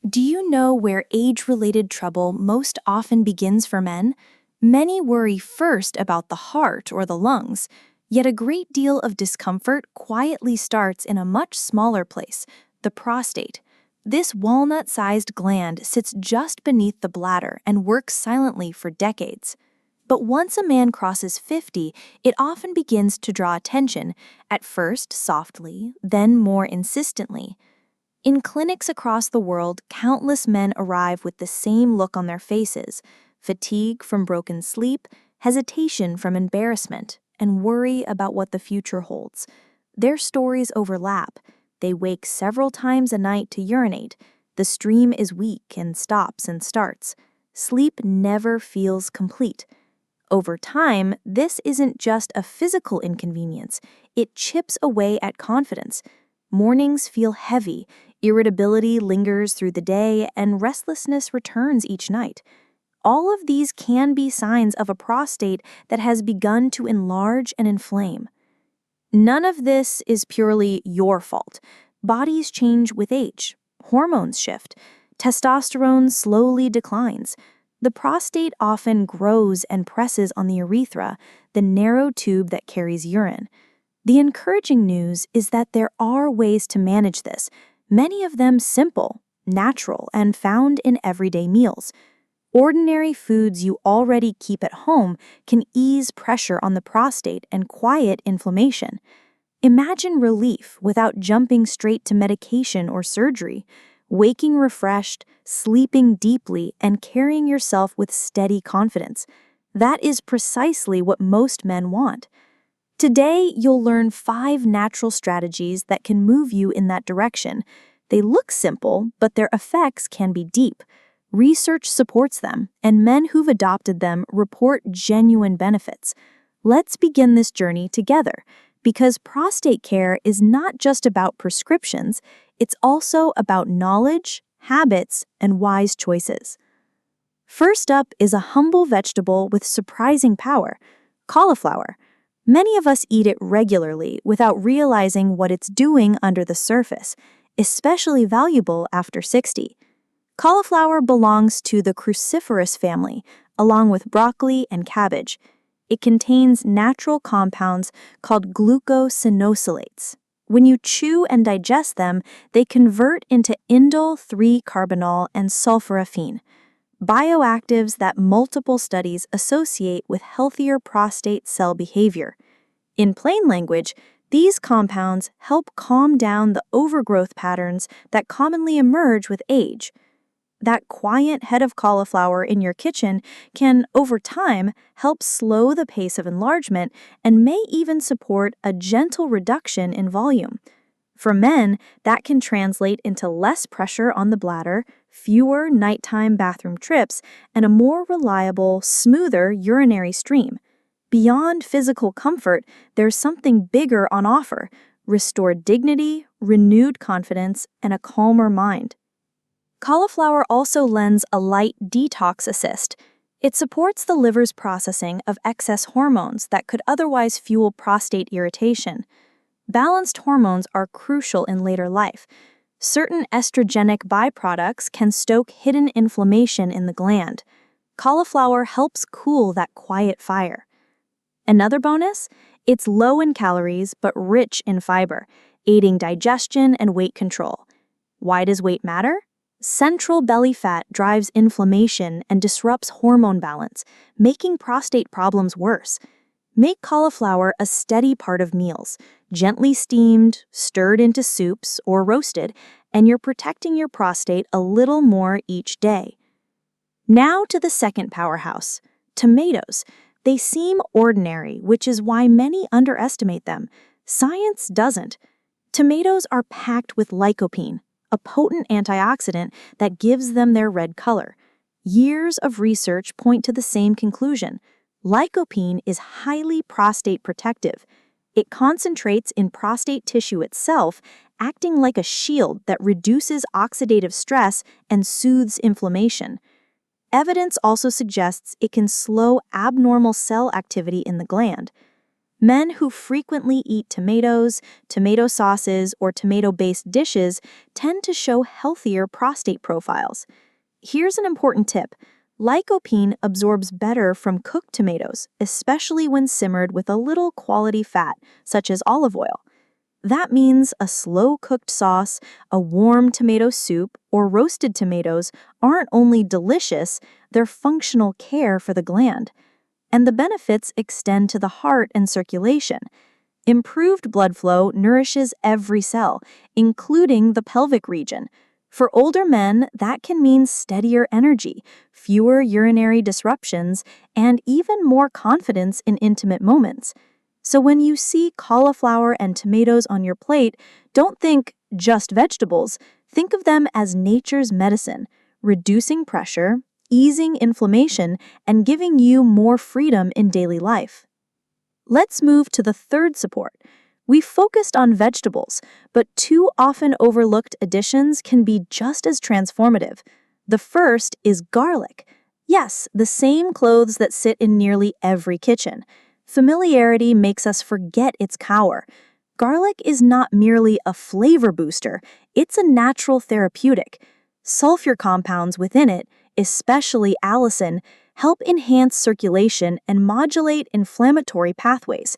Do you know where age-related trouble most often begins for men? Many worry first about the heart or the lungs, yet a great deal of discomfort quietly starts in a much smaller place, the prostate. This walnut-sized gland sits just beneath the bladder and works silently for decades. But once a man crosses 50, it often begins to draw attention, at first softly, then more insistently. In clinics across the world, countless men arrive with the same look on their faces: fatigue from broken sleep, hesitation from embarrassment, and worry about what the future holds. Their stories overlap. They wake several times a night to urinate. The stream is weak and stops and starts. Sleep never feels complete. Over time, this isn't just a physical inconvenience, it chips away at confidence. Mornings feel heavy, irritability lingers through the day, and restlessness returns each night. All of these can be signs of a prostate that has begun to enlarge and inflame. None of this is purely your fault. Bodies change with age, hormones shift, testosterone slowly declines. The prostate often grows and presses on the urethra, the narrow tube that carries urine. The encouraging news is that there are ways to manage this, many of them simple, natural, and found in everyday meals. Ordinary foods you already keep at home can ease pressure on the prostate and quiet inflammation. Imagine relief without jumping straight to medication or surgery, waking refreshed, sleeping deeply, and carrying yourself with steady confidence. That is precisely what most men want. Today, you'll learn 5 natural strategies that can move you in that direction. They look simple, but their effects can be deep. Research supports them, and men who've adopted them report genuine benefits. Let's begin this journey together, because prostate care is not just about prescriptions, it's also about knowledge, habits, and wise choices. First up is a humble vegetable with surprising power: cauliflower. Many of us eat it regularly without realizing what it's doing under the surface, especially valuable after 60. Cauliflower belongs to the cruciferous family, along with broccoli and cabbage. It contains natural compounds called glucosinolates. When you chew and digest them, they convert into indole 3-carbinol and sulforaphane, bioactives that multiple studies associate with healthier prostate cell behavior. In plain language, these compounds help calm down the overgrowth patterns that commonly emerge with age. That quiet head of cauliflower in your kitchen can, over time, help slow the pace of enlargement and may even support a gentle reduction in volume. For men, that can translate into less pressure on the bladder, fewer nighttime bathroom trips, and a more reliable, smoother urinary stream. Beyond physical comfort, there's something bigger on offer: restored dignity, renewed confidence, and a calmer mind. Cauliflower also lends a light detox assist. It supports the liver's processing of excess hormones that could otherwise fuel prostate irritation. Balanced hormones are crucial in later life. Certain estrogenic byproducts can stoke hidden inflammation in the gland. Cauliflower helps cool that quiet fire. Another bonus? It's low in calories but rich in fiber, aiding digestion and weight control. Why does weight matter? Central belly fat drives inflammation and disrupts hormone balance, making prostate problems worse. Make cauliflower a steady part of meals, gently steamed, stirred into soups, or roasted, and you're protecting your prostate a little more each day. Now to the second powerhouse: tomatoes. They seem ordinary, which is why many underestimate them. Science doesn't. Tomatoes are packed with lycopene, a potent antioxidant that gives them their red color. Years of research point to the same conclusion. Lycopene is highly prostate protective. It concentrates in prostate tissue itself, acting like a shield that reduces oxidative stress and soothes inflammation. Evidence also suggests it can slow abnormal cell activity in the gland. Men who frequently eat tomatoes, tomato sauces, or tomato-based dishes tend to show healthier prostate profiles. Here's an important tip. Lycopene absorbs better from cooked tomatoes, especially when simmered with a little quality fat, such as olive oil. That means a slow-cooked sauce, a warm tomato soup, or roasted tomatoes aren't only delicious, they're functional care for the gland. And the benefits extend to the heart and circulation. Improved blood flow nourishes every cell, including the pelvic region. For older men, that can mean steadier energy, fewer urinary disruptions, and even more confidence in intimate moments. So when you see cauliflower and tomatoes on your plate, don't think just vegetables. Think of them as nature's medicine, reducing pressure, easing inflammation, and giving you more freedom in daily life. Let's move to the third support. We focused on vegetables, but two often overlooked additions can be just as transformative. The first is garlic. Yes, the same clothes that sit in nearly every kitchen. Familiarity makes us forget its power. Garlic is not merely a flavor booster, it's a natural therapeutic. Sulfur compounds within it, especially allicin, help enhance circulation and modulate inflammatory pathways.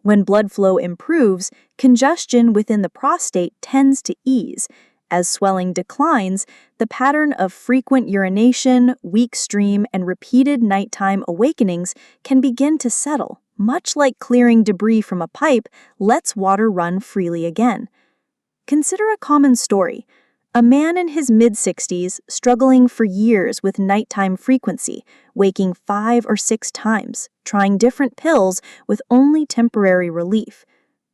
When blood flow improves, congestion within the prostate tends to ease. As swelling declines, the pattern of frequent urination, weak stream, and repeated nighttime awakenings can begin to settle. Much like clearing debris from a pipe lets water run freely again. Consider a common story. A man in his mid-60s struggling for years with nighttime frequency, waking 5 or 6 times, trying different pills with only temporary relief.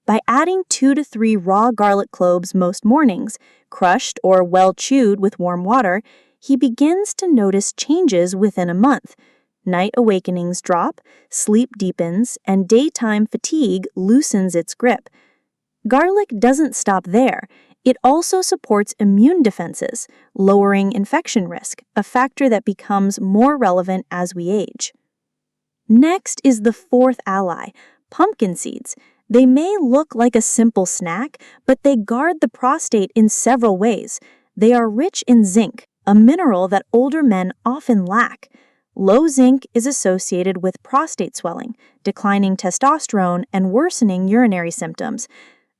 By adding 2 to 3 raw garlic cloves most mornings, crushed or well chewed with warm water, he begins to notice changes within a month. Night awakenings drop, sleep deepens, and daytime fatigue loosens its grip. Garlic doesn't stop there. It also supports immune defenses, lowering infection risk, a factor that becomes more relevant as we age. Next is the fourth ally, pumpkin seeds. They may look like a simple snack, but they guard the prostate in several ways. They are rich in zinc, a mineral that older men often lack. Low zinc is associated with prostate swelling, declining testosterone, and worsening urinary symptoms.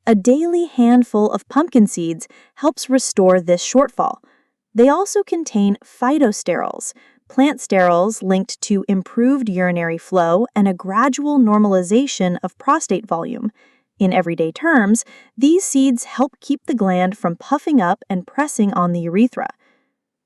A daily handful of pumpkin seeds helps restore this shortfall. They also contain phytosterols, plant sterols linked to improved urinary flow and a gradual normalization of prostate volume. In everyday terms, these seeds help keep the gland from puffing up and pressing on the urethra.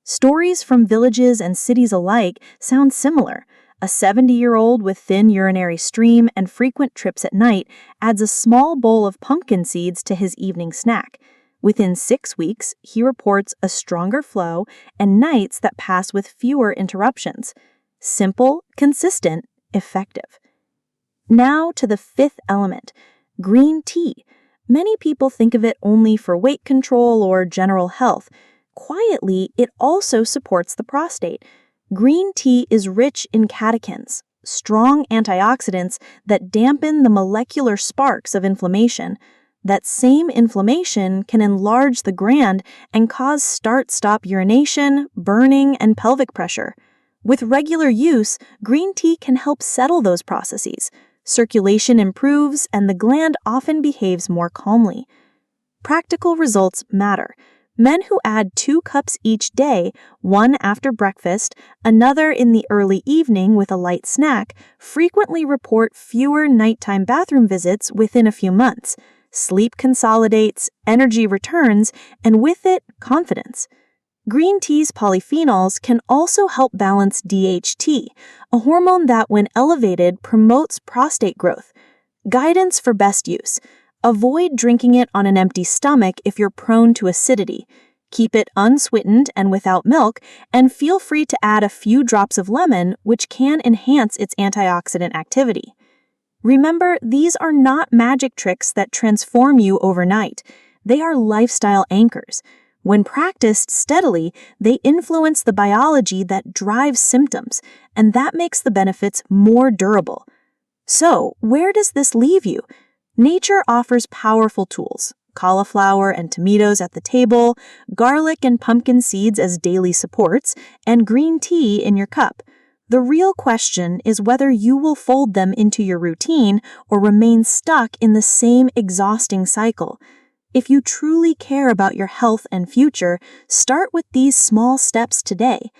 Stories from villages and cities alike sound similar. A 70-year-old with thin urinary stream and frequent trips at night adds a small bowl of pumpkin seeds to his evening snack. Within 6 weeks, he reports a stronger flow and nights that pass with fewer interruptions. Simple, consistent, effective. Now to the fifth element, green tea. Many people think of it only for weight control or general health. Quietly, it also supports the prostate. Green tea is rich in catechins, strong antioxidants that dampen the molecular sparks of inflammation. That same inflammation can enlarge the gland and cause start-stop urination, burning, and pelvic pressure. With regular use, green tea can help settle those processes. Circulation improves, and the gland often behaves more calmly. Practical results matter. Men who add 2 cups each day, one after breakfast, another in the early evening with a light snack, frequently report fewer nighttime bathroom visits within a few months. Sleep consolidates, energy returns, and with it, confidence. Green tea's polyphenols can also help balance DHT, a hormone that, when elevated, promotes prostate growth. Guidance for best use. Avoid drinking it on an empty stomach if you're prone to acidity. Keep it unsweetened and without milk, and feel free to add a few drops of lemon, which can enhance its antioxidant activity. Remember, these are not magic tricks that transform you overnight. They are lifestyle anchors. When practiced steadily, they influence the biology that drives symptoms, and that makes the benefits more durable. So, where does this leave you? Nature offers powerful tools: cauliflower and tomatoes at the table, garlic and pumpkin seeds as daily supports, and green tea in your cup. The real question is whether you will fold them into your routine or remain stuck in the same exhausting cycle. If you truly care about your health and future, start with these small steps today.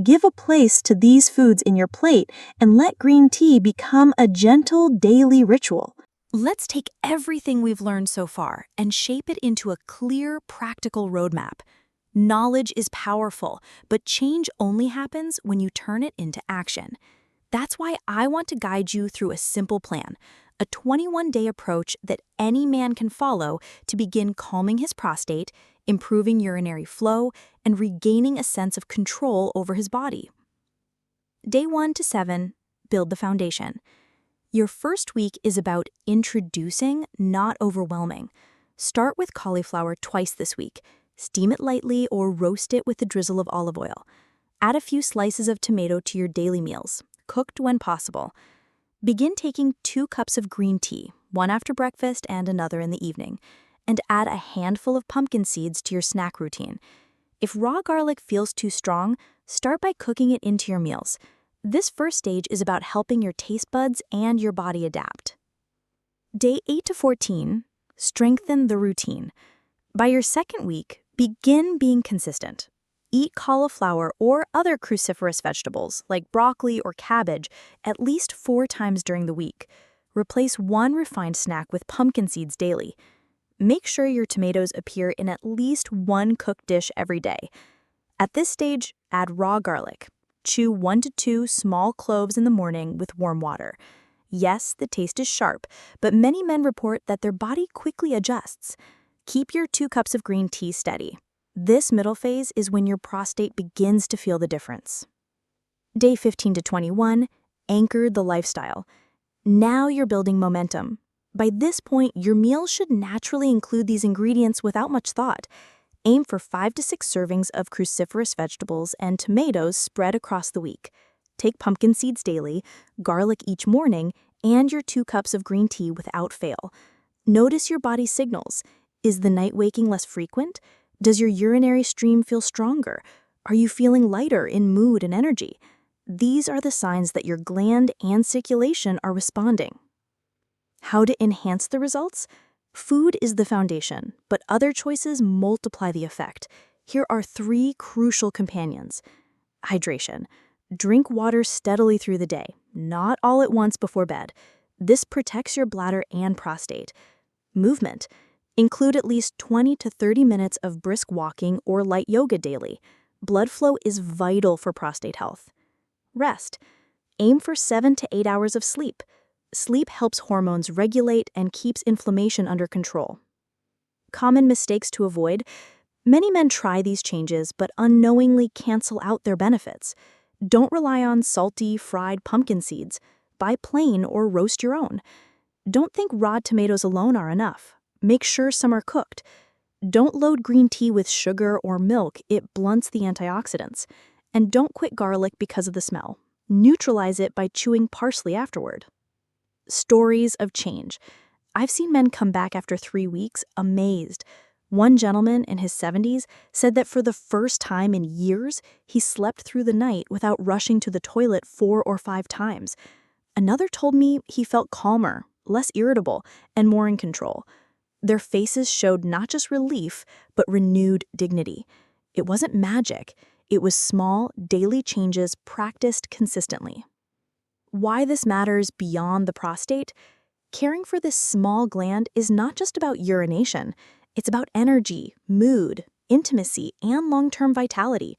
Give a place to these foods in your plate and let green tea become a gentle daily ritual. Let's take everything we've learned so far and shape it into a clear, practical roadmap. Knowledge is powerful, but change only happens when you turn it into action. That's why I want to guide you through a simple plan, a 21-day approach that any man can follow to begin calming his prostate, improving urinary flow, and regaining a sense of control over his body. Day 1 to 7, build the foundation. Your first week is about introducing, not overwhelming. Start with cauliflower twice this week. Steam it lightly or roast it with a drizzle of olive oil. Add a few slices of tomato to your daily meals, cooked when possible. Begin taking 2 cups of green tea, one after breakfast and another in the evening, and add a handful of pumpkin seeds to your snack routine. If raw garlic feels too strong, start by cooking it into your meals. This first stage is about helping your taste buds and your body adapt. Day 8 to 14, strengthen the routine. By your second week, begin being consistent. Eat cauliflower or other cruciferous vegetables like broccoli or cabbage at least 4 times during the week. Replace one refined snack with pumpkin seeds daily. Make sure your tomatoes appear in at least one cooked dish every day. At this stage, add raw garlic. Chew 1 to 2 small cloves in the morning with warm water. Yes, the taste is sharp, but many men report that their body quickly adjusts. Keep your 2 cups of green tea steady. This middle phase is when your prostate begins to feel the difference. Day 15 to 21, anchor the lifestyle. Now you're building momentum. By this point, your meals should naturally include these ingredients without much thought. Aim for 5 to 6 servings of cruciferous vegetables and tomatoes spread across the week. Take pumpkin seeds daily, garlic each morning, and your 2 cups of green tea without fail. Notice your body's signals. Is the night waking less frequent? Does your urinary stream feel stronger? Are you feeling lighter in mood and energy? These are the signs that your gland and circulation are responding. How to enhance the results? Food is the foundation, but other choices multiply the effect. Here are 3 crucial companions. Hydration. Drink water steadily through the day, not all at once before bed. This protects your bladder and prostate. Movement. Include at least 20 to 30 minutes of brisk walking or light yoga daily. Blood flow is vital for prostate health. Rest. Aim for 7 to 8 hours of sleep. Sleep helps hormones regulate and keeps inflammation under control. Common mistakes to avoid. Many men try these changes but unknowingly cancel out their benefits. Don't rely on salty, fried pumpkin seeds. Buy plain or roast your own. Don't think raw tomatoes alone are enough. Make sure some are cooked. Don't load green tea with sugar or milk, it blunts the antioxidants. And don't quit garlic because of the smell. Neutralize it by chewing parsley afterward. Stories of change. I've seen men come back after 3 weeks amazed. One gentleman in his 70s said that for the first time in years, he slept through the night without rushing to the toilet 4 or 5 times. Another told me he felt calmer, less irritable, and more in control. Their faces showed not just relief, but renewed dignity. It wasn't magic. It was small, daily changes practiced consistently. Why this matters beyond the prostate? Caring for this small gland is not just about urination. It's about energy, mood, intimacy, and long-term vitality.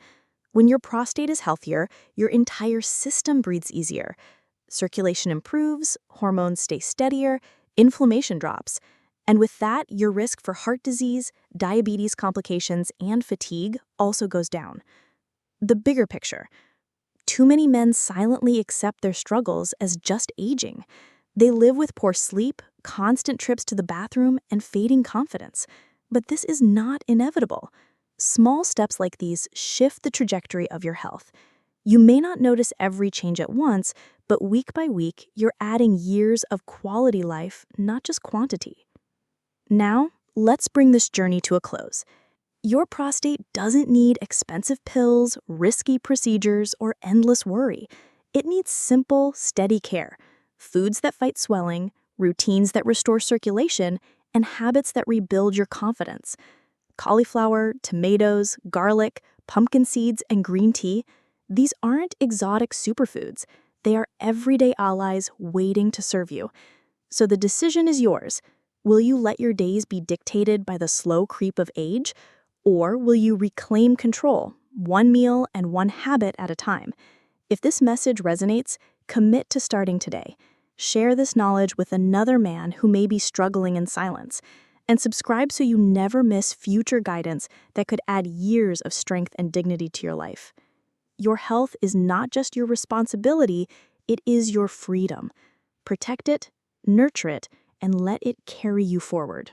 When your prostate is healthier, your entire system breathes easier. Circulation improves, hormones stay steadier, inflammation drops. And with that, your risk for heart disease, diabetes complications, and fatigue also goes down. The bigger picture. Too many men silently accept their struggles as just aging. They live with poor sleep, constant trips to the bathroom, and fading confidence. But this is not inevitable. Small steps like these shift the trajectory of your health. You may not notice every change at once, But week by week, you're adding years of quality life, not just quantity. Now, let's bring this journey to a close. Your prostate doesn't need expensive pills, risky procedures, or endless worry. It needs simple, steady care, foods that fight swelling, routines that restore circulation, and habits that rebuild your confidence. Cauliflower, tomatoes, garlic, pumpkin seeds, and green tea, these aren't exotic superfoods. They are everyday allies waiting to serve you. So the decision is yours. Will you let your days be dictated by the slow creep of age? Or will you reclaim control, one meal and one habit at a time? If this message resonates, commit to starting today. Share this knowledge with another man who may be struggling in silence. And subscribe so you never miss future guidance that could add years of strength and dignity to your life. Your health is not just your responsibility, it is your freedom. Protect it, nurture it, and let it carry you forward.